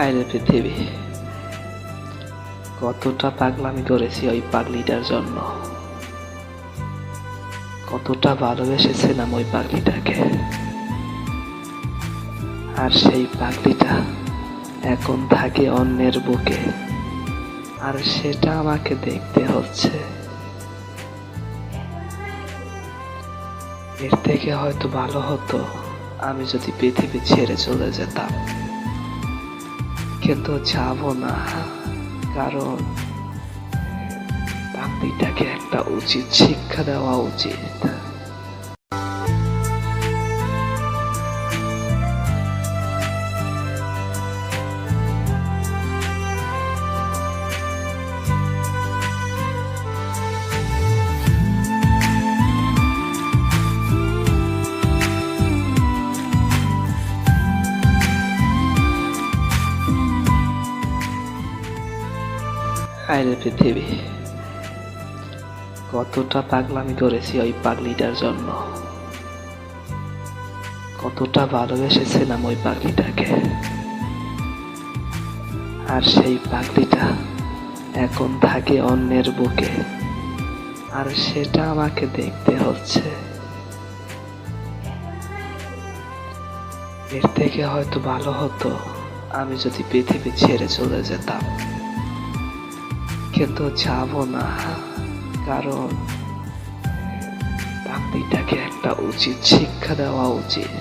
হায়রে পৃথিবী, কতটা পাগলামি করেছি ওই পাগলিটার জন্য, কতটা ভালোবেসেছিলাম ওই পাগলিটাকে। আর সেই পাগলিটা এখন থাকে অন্যের বুকে, আর সেটা আমাকে দেখতে হচ্ছে। এর থেকে হয়তো ভালো হতো আমি যদি পৃথিবী ছেড়ে চলে যেতাম, কিন্তু যাব না, কারণ পাগলিটাকে একটা উচিত শিক্ষা দেওয়া উচিত। হায়রে পৃথিবী, কতটা পাগলামি করেছি ওই পাগলিটার জন্য, কতটা ভালোবেসেছিলাম ওই পাগলিটাকে। আর সেই পাগলিটা এখন থাকে অন্যের বুকে, আর সেটা আমাকে দেখতে হচ্ছে। এর থেকে হয়তো ভালো হতো আমি যদি পৃথিবী ছেড়ে চলে যেতাম, কিন্তু যাব না, কারণ পাগলিটাকে একটা উচিত শিক্ষা দেওয়া উচিত।